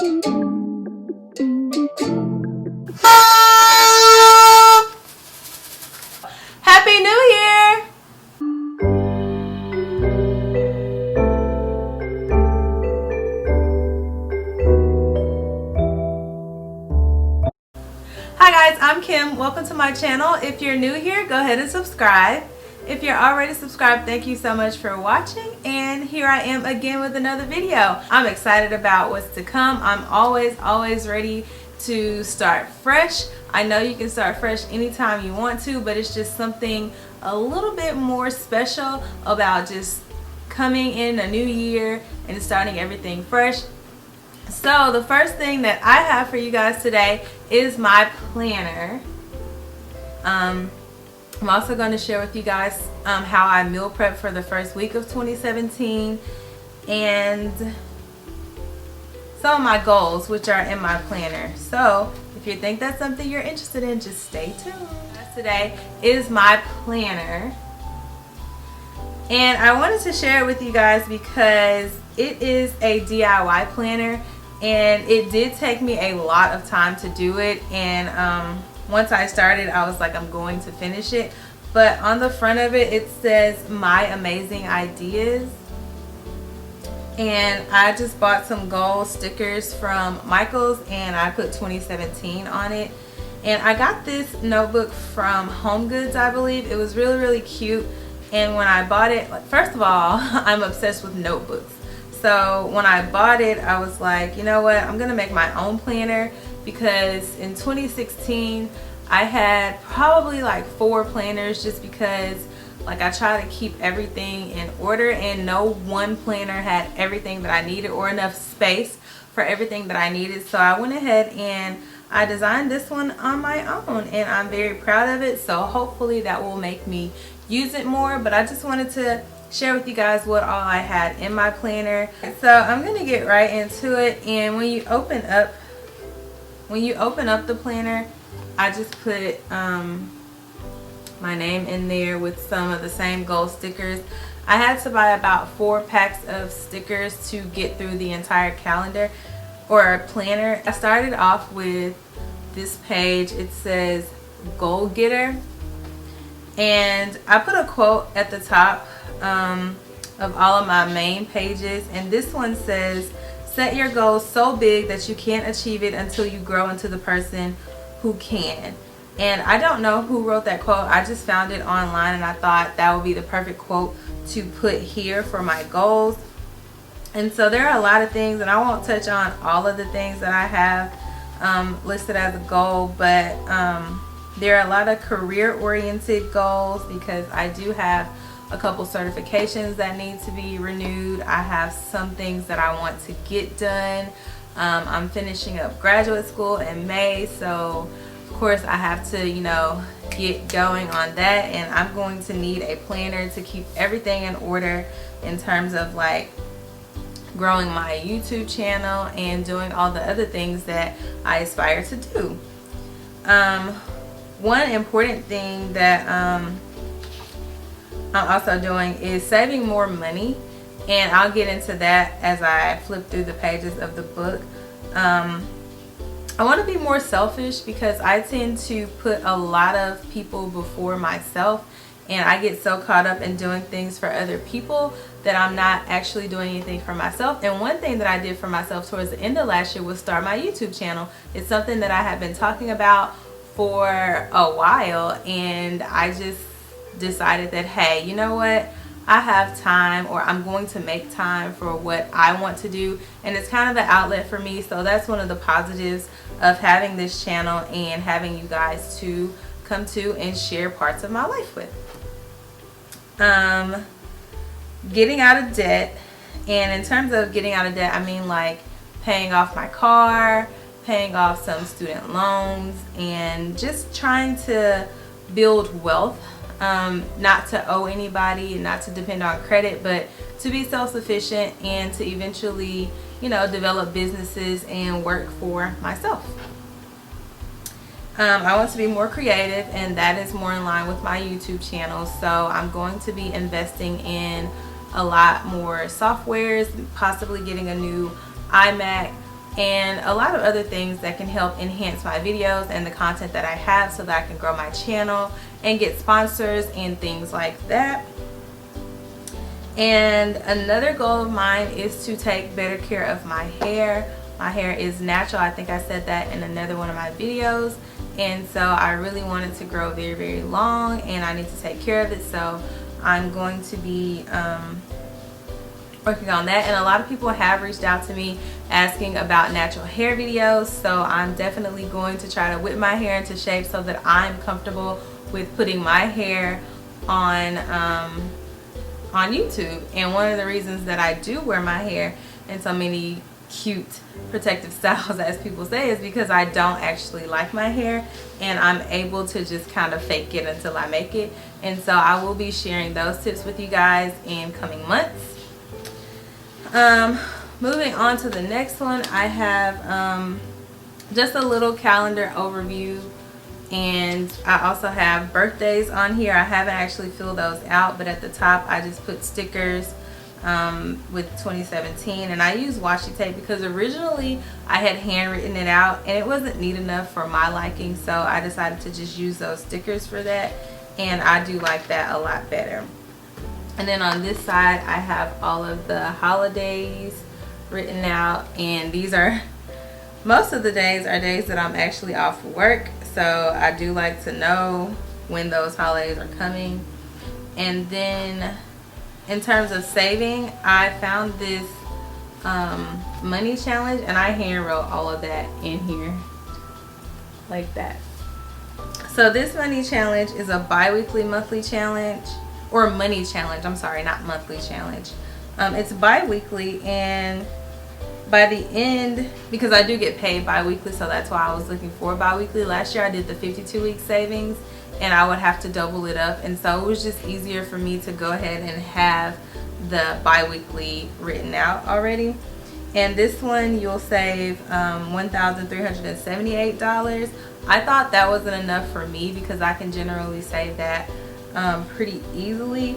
Happy New Year! Hi guys, I'm Kim. Welcome to my channel. If you're new here, go ahead and subscribe. If you're already subscribed, thank you so much for watching, and here I am again with another video. I'm excited about what's to come. I'm always ready to start fresh. I know you can start fresh anytime you want to, but it's just something a little bit more special about just coming in a new year and starting everything fresh. So the first thing that I have for you guys today is my planner. I'm also going to share with you guys how I meal prep for the first week of 2017 and some of my goals, which are in my planner. So if you think that's something you're interested in, just stay tuned. Today is my planner, and I wanted to share it with you guys because it is a DIY planner, and it did take me a lot of time to do it. And once I started, I was like, I'm going to finish it. But on the front of it, it says my amazing ideas. And I just bought some gold stickers from Michael's, and I put 2017 on it. And I got this notebook from Home Goods, I believe. It was really cute. And when I bought it, like, first of all, I'm obsessed with notebooks. So when I bought it, I was like, you know what, I'm gonna make my own planner, because in 2016 I had probably like 4 planners, just because like I try to keep everything in order, and no one planner had everything that I needed or enough space for everything that I needed. So I went ahead and I designed this one on my own, and I'm very proud of it. So hopefully that will make me use it more. But I just wanted to share with you guys what all I had in my planner. So I'm gonna get right into it. And when you open up the planner, I just put my name in there with some of the same gold stickers. I had to buy about 4 packs of stickers to get through the entire calendar or planner. I started off with this page. It says Goal Getter, and I put a quote at the top of all of my main pages, and this one says, set your goals so big that you can't achieve it until you grow into the person who can. And I don't know who wrote that quote. I just found it online, and I thought that would be the perfect quote to put here for my goals. And so there are a lot of things, and I won't touch on all of the things that I have listed as a goal, but there are a lot of career oriented goals, because I do have a couple certifications that need to be renewed. I have some things that I want to get done. I'm finishing up graduate school in May, so of course I have to, you know, get going on that. And I'm going to need a planner to keep everything in order in terms of like growing my YouTube channel and doing all the other things that I aspire to do. One important thing that I'm also doing is saving more money, and I'll get into that as I flip through the pages of the book. I want to be more selfish, because I tend to put a lot of people before myself, and I get so caught up in doing things for other people that I'm not actually doing anything for myself. And one thing that I did for myself towards the end of last year was start my YouTube channel. It's something that I have been talking about for a while, and I just decided that, hey, you know what, I have time, or I'm going to make time for what I want to do, and it's kind of an outlet for me. So that's one of the positives of having this channel and having you guys to come to and share parts of my life with. Getting out of debt, and in terms of getting out of debt, I mean like paying off my car, paying off some student loans, and just trying to build wealth. Not to owe anybody and not to depend on credit, but to be self-sufficient and to eventually, you know, develop businesses and work for myself. I want to be more creative, and that is more in line with my YouTube channel. So I'm going to be investing in a lot more softwares, possibly getting a new iMac and a lot of other things that can help enhance my videos and the content that I have so that I can grow my channel and get sponsors and things like that. And another goal of mine is to take better care of my hair. My hair is natural. I think I said that in another one of my videos. And so I really want it to grow very, very long, and I need to take care of it. So I'm going to be working on that. And a lot of people have reached out to me asking about natural hair videos. So I'm definitely going to try to whip my hair into shape so that I'm comfortable with putting my hair on YouTube. And one of the reasons that I do wear my hair in so many cute protective styles, as people say, is because I don't actually like my hair, and I'm able to just kind of fake it until I make it. And so I will be sharing those tips with you guys in coming months. Moving on to the next one, I have just a little calendar overview, and I also have birthdays on here. I haven't actually filled those out, but at the top I just put stickers with 2017, and I use washi tape because originally I had handwritten it out and it wasn't neat enough for my liking, so I decided to just use those stickers for that, and I do like that a lot better. And then on this side I have all of the holidays written out, and these are, most of the days are days that I'm actually off work, so I do like to know when those holidays are coming. And then in terms of saving, I found this money challenge, and I hand wrote all of that in here like that. So this money challenge is a bi-weekly monthly challenge, or money challenge, I'm sorry, not monthly challenge. It's bi-weekly, and by the end, because I do get paid bi-weekly, so that's why I was looking for bi-weekly. Last year I did the 52-week savings, and I would have to double it up, and so it was just easier for me to go ahead and have the bi-weekly written out already. And this one you'll save $1,378. I thought that wasn't enough for me because I can generally save that pretty easily,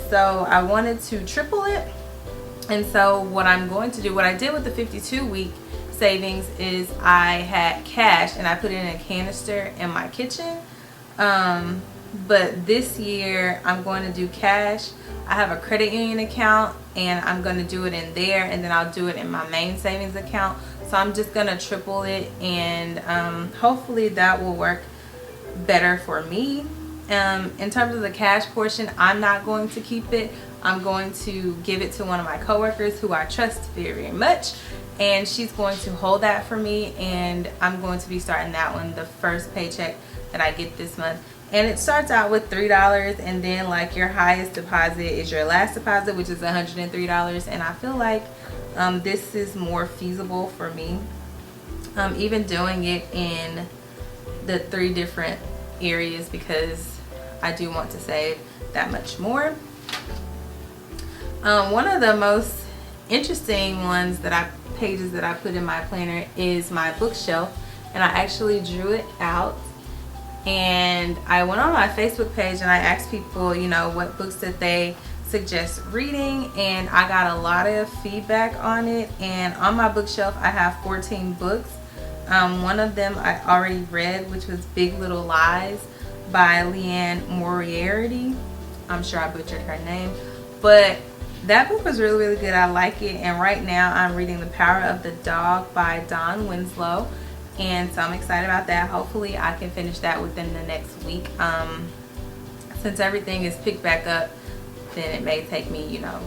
so I wanted to triple it. And so what I'm going to do, what I did with the 52-week savings, is I had cash and I put it in a canister in my kitchen. But this year I'm going to do cash. I have a credit union account, and I'm going to do it in there, and then I'll do it in my main savings account. So I'm just going to triple it, and hopefully that will work better for me. In terms of the cash portion, I'm not going to keep it. I'm going to give it to one of my coworkers who I trust very, very much, and she's going to hold that for me, and I'm going to be starting that one the first paycheck that I get this month. And it starts out with $3, and then like your highest deposit is your last deposit, which is $103. And I feel like this is more feasible for me, even doing it in the 3 different areas, because I do want to save that much more. One of the most interesting ones pages that I put in my planner is my bookshelf, and I actually drew it out. And I went on my Facebook page and I asked people, you know, what books that they suggest reading, and I got a lot of feedback on it. And on my bookshelf I have 14 books. One of them I already read, which was Big Little Lies by Leanne Moriarty. I'm sure I butchered her name, but that book was really, really good. I like it. And right now I'm reading The Power of the Dog by Dawn Winslow, and so I'm excited about that. Hopefully I can finish that within the next week. Since everything is picked back up, then it may take me, you know,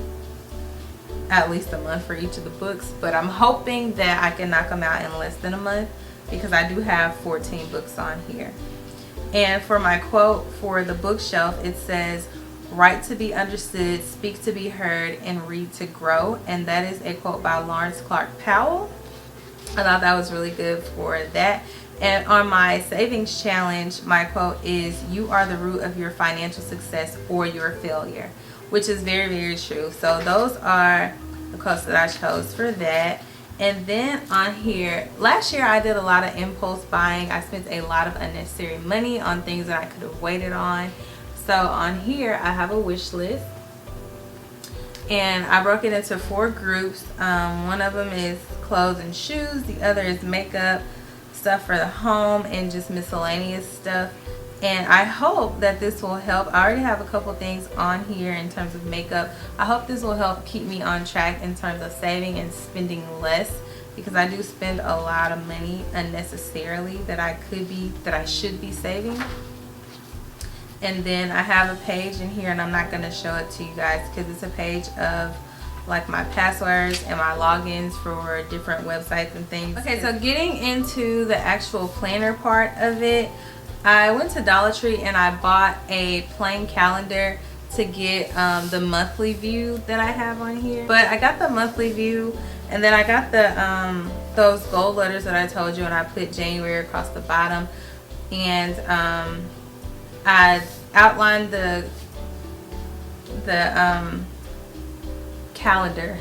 at least a month for each of the books, but I'm hoping that I can knock them out in less than a month, because I do have 14 books on here. And for my quote for the bookshelf, it says, "Write to be understood, speak to be heard, and read to grow." And that is a quote by Lawrence Clark Powell. I thought that was really good for that. And on my savings challenge, my quote is, "You are the root of your financial success or your failure," which is very, very true. So those are the quotes that I chose for that. And then on here, last year I did a lot of impulse buying. I spent a lot of unnecessary money on things that I could have waited on. So on here I have a wish list, and I broke it into 4 groups. One of them is clothes and shoes, the other is makeup, stuff for the home, and just miscellaneous stuff. And I hope that this will help. I already have a couple things on here in terms of makeup. I hope this will help keep me on track in terms of saving and spending less, because I do spend a lot of money unnecessarily that I should be saving. And then I have a page in here, and I'm not going to show it to you guys because it's a page of like my passwords and my logins for different websites and things. Okay, so getting into the actual planner part of it, I went to Dollar Tree and I bought a plain calendar to get the monthly view that I have on here. But I got the monthly view, and then I got the those gold letters that I told you, and I put January across the bottom. And I outlined the calendar,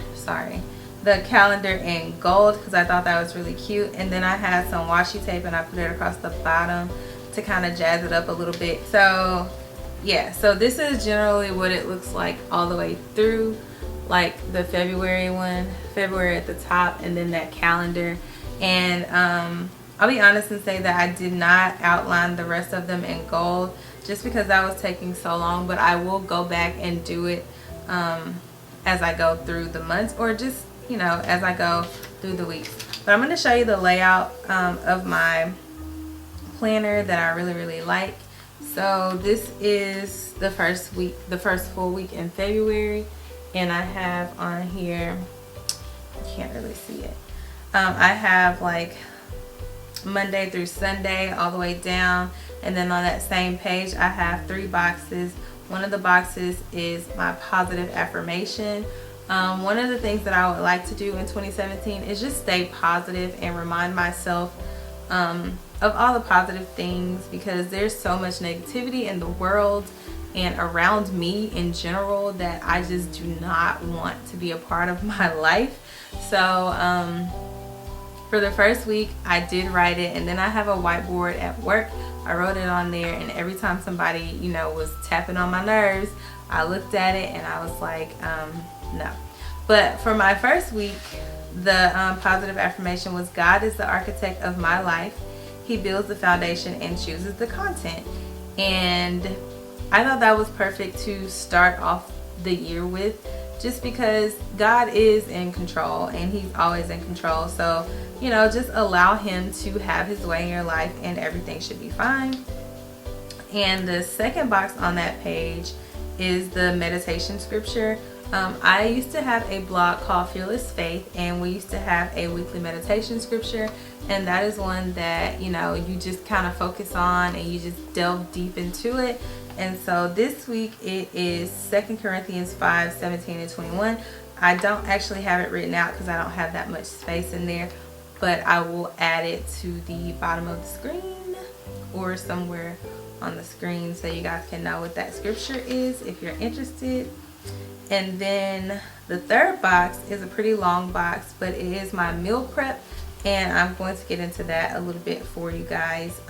the calendar in gold because I thought that was really cute. And then I had some washi tape and I put it across the bottom to kind of jazz it up a little bit. So yeah, so this is generally what it looks like all the way through, like the February one, February at the top, and then that calendar. And I'll be honest and say that I did not outline the rest of them in gold just because that was taking so long, but I will go back and do it as I go through the months, or just, you know, as I go through the weeks. But I'm going to show you the layout of my planner that I really like. So this is the first week, the first full week in February, and I have on here, you can't really see it, I have like Monday through Sunday all the way down, and then on that same page I have 3 boxes. One of the boxes is my positive affirmation. One of the things that I would like to do in 2017 is just stay positive and remind myself of all the positive things, because there's so much negativity in the world and around me in general that I just do not want to be a part of my life. So for the first week I did write it, and then I have a whiteboard at work. I wrote it on there, and every time somebody, you know, was tapping on my nerves, I looked at it and I was like, no. But for my first week, the positive affirmation was, God is the architect of my life. He builds the foundation and chooses the content. And I thought that was perfect to start off the year with, just because God is in control and he's always in control. So, you know, just allow him to have his way in your life and everything should be fine. And the second box on that page is the meditation scripture. I used to have a blog called Fearless Faith, and we used to have a weekly meditation scripture, and that is one that, you know, you just kind of focus on and you just delve deep into it. And so this week it is 2 Corinthians 5:17-21. I don't actually have it written out because I don't have that much space in there, but I will add it to the bottom of the screen or somewhere on the screen so you guys can know what that scripture is if you're interested. And then the third box is a pretty long box, but it is my meal prep, and I'm going to get into that a little bit for you guys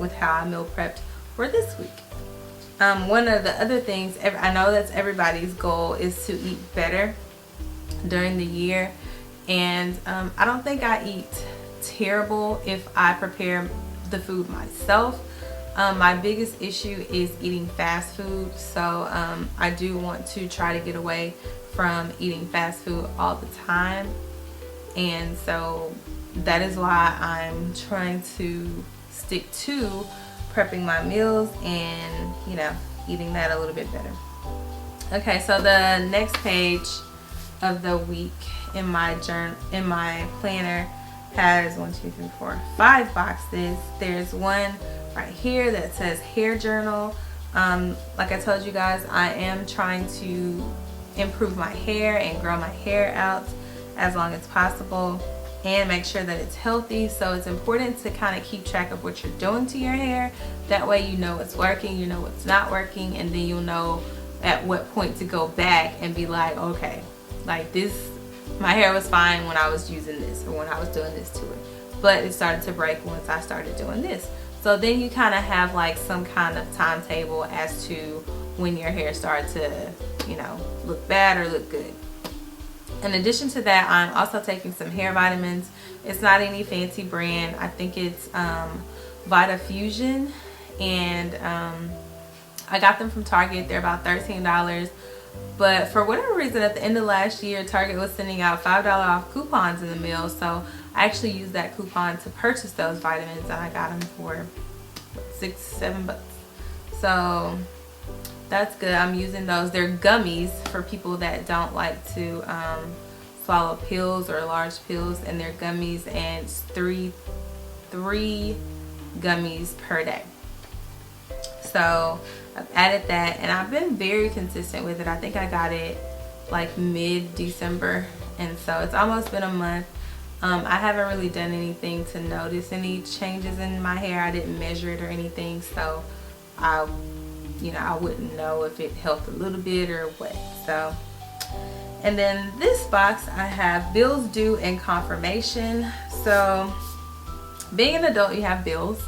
with how I meal prepped for this week. One of the other things, I know that's everybody's goal, is to eat better during the year, and I don't think I eat terrible if I prepare the food myself. My biggest issue is eating fast food, so I do want to try to get away from eating fast food all the time, and so that is why I'm trying to stick to prepping my meals and, you know, eating that a little bit better. Okay, so the next page of the week in my planner has 5 boxes. There's one right here that says hair journal. Like I told you guys, I am trying to improve my hair and grow my hair out as long as possible and make sure that it's healthy. So it's important to kind of keep track of what you're doing to your hair. That way you know what's working, you know what's not working, and then you'll know at what point to go back and be like, okay, like this, my hair was fine when I was using this or when I was doing this to it, but it started to break once I started doing this. So then you kind of have like some kind of timetable as to when your hair started to you know, look bad or look good. In addition to that, I'm also taking some hair vitamins. It's not any fancy brand. I think it's Vitafusion, and I got them from Target. They're about $13. But for whatever reason, at the end of last year, Target was sending out $5 off coupons in the mail. So I actually used that coupon to purchase those vitamins, and I got them for $6-7. So that's good. I'm using those. They're gummies for people that don't like to swallow pills or large pills, and they're gummies, and it's three gummies per day. So I've added that, and I've been very consistent with it. I think I got it like mid-December, and so it's almost been a month. I haven't really done anything to notice any changes in my hair. I didn't measure it or anything, so I wouldn't know if it helped a little bit or what. So, and then this box I have bills due and confirmation. So being an adult, you have bills.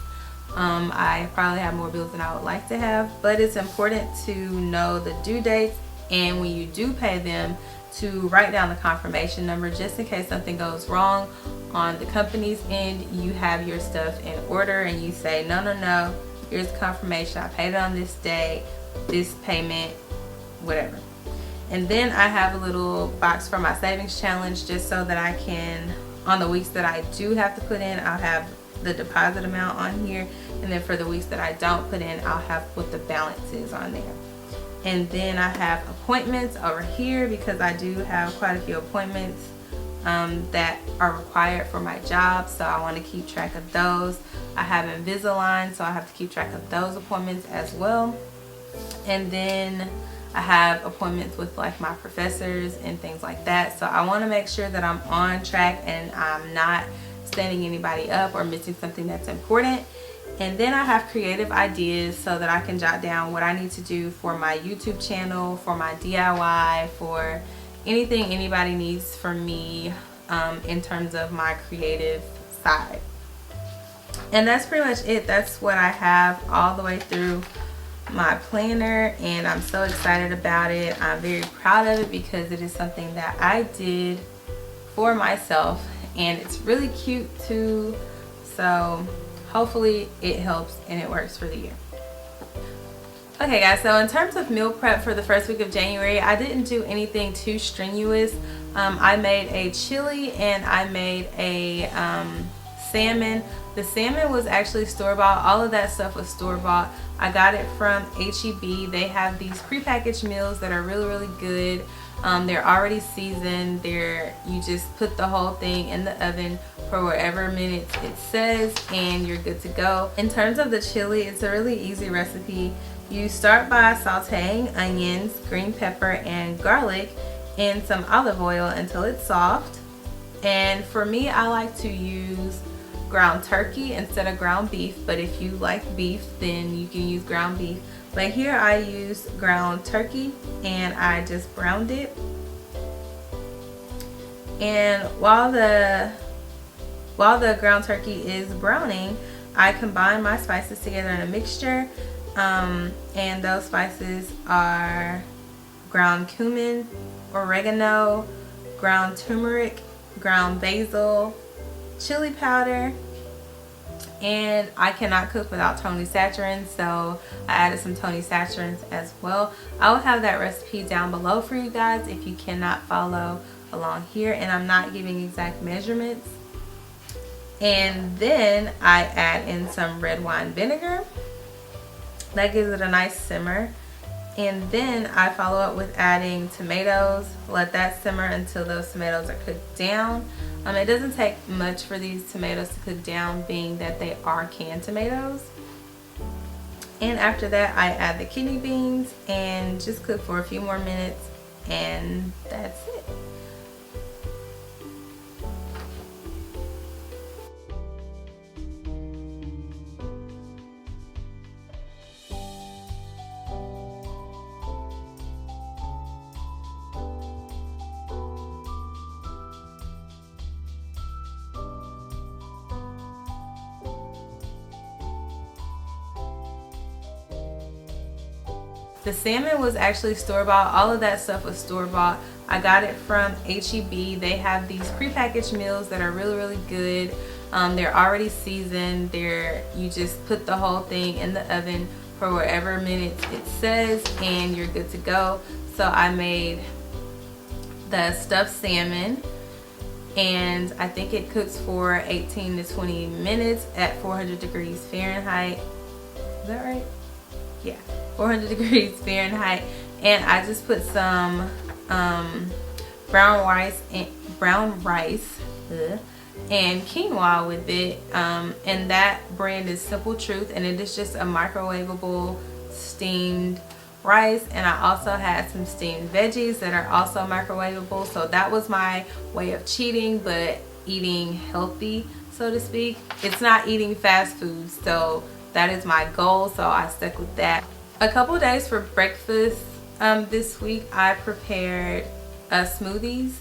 I probably have more bills than I would like to have, but it's important to know the due dates, and when you do pay them, to write down the confirmation number, just in case something goes wrong on the company's end. You have your stuff in order and you say, no, here's confirmation, I paid it on this day, this payment, whatever. And then I have a little box for my savings challenge, just so that I can, on the weeks that I do have to put in, I'll have the deposit amount on here, and then for the weeks that I don't put in, I'll have what the balance is on there. And then I have appointments over here, because I do have quite a few appointments that are required for my job, so I want to keep track of those. I have Invisalign, so I have to keep track of those appointments as well. And then I have appointments with like my professors and things like that, so I want to make sure that I'm on track and I'm not standing anybody up or missing something that's important. And then I have creative ideas, so that I can jot down what I need to do for my YouTube channel, for my DIY, for anything anybody needs from me in terms of my creative side. And that's pretty much it. That's what I have all the way through my planner, and I'm so excited about it. I'm very proud of it because it is something that I did for myself, and it's really cute too. So hopefully it helps and it works for the year. Okay guys, so in terms of meal prep for the first week of January, I didn't do anything too strenuous. I made a chili and I made a salmon. The salmon was actually store-bought. All of that stuff was store-bought. I got it from HEB. They have these prepackaged meals that are really good. They're already seasoned. You just put the whole thing in the oven for whatever minutes it says, and you're good to go. In terms of the chili, it's a really easy recipe. You start by sauteing onions, green pepper, and garlic in some olive oil until it's soft. And for me, I like to use ground turkey instead of ground beef, but if you like beef, then you can use ground beef. But here I used ground turkey, and I just browned it. And while the ground turkey is browning, I combine my spices together in a mixture, and those spices are ground cumin, oregano, ground tumeric, ground basil, chili powder, and I cannot cook without Tony Saturin, so I added some Tony Saturins as well. I will have that recipe down below for you guys if you cannot follow along here, and I'm not giving exact measurements. And then I add in some red wine vinegar. That gives it a nice simmer. And then I follow up with adding tomatoes. Let that simmer until those tomatoes are cooked down. It doesn't take much for these tomatoes to cook down, being that they are canned tomatoes. And after that, I add the kidney beans and just cook for a few more minutes, and that's it. The salmon was actually store-bought. All of that stuff was store-bought. I got it from H-E-B. They have these prepackaged meals that are really, really good. They're already seasoned. You just put the whole thing in the oven for whatever minutes it says and you're good to go. So I made the stuffed salmon, and I think it cooks for 18 to 20 minutes at 400 degrees Fahrenheit. Is that right? Yeah, 400 degrees Fahrenheit. And I just put some brown rice and quinoa with it, and that brand is Simple Truth, and it is just a microwavable steamed rice. And I also had some steamed veggies that are also microwavable. So that was my way of cheating, but eating healthy, so to speak. It's not eating fast food, so that is my goal, so I stuck with that. A couple days for breakfast this week, I prepared smoothies.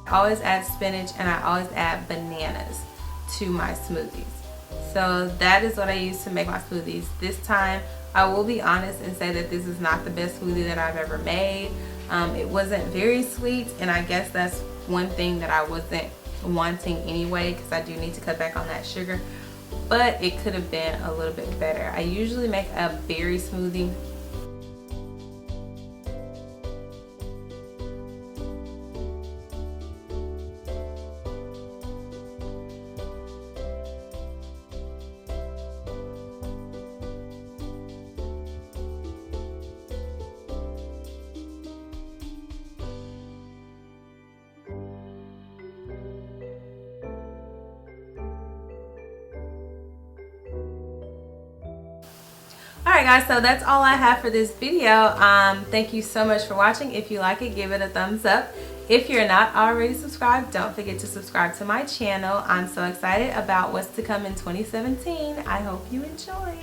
I always add spinach, and I always add bananas to my smoothies. So that is what I use to make my smoothies. This time, I will be honest and say that this is not the best smoothie that I've ever made. It wasn't very sweet, and I guess that's one thing that I wasn't wanting anyway, because I do need to cut back on that sugar. But it could have been a little bit better. I usually make a berry smoothie. Alright guys, so that's all I have for this video. Thank you so much for watching. If you like it, give it a thumbs up. If you're not already subscribed, don't forget to subscribe to my channel. I'm so excited about what's to come in 2017. I hope you enjoy.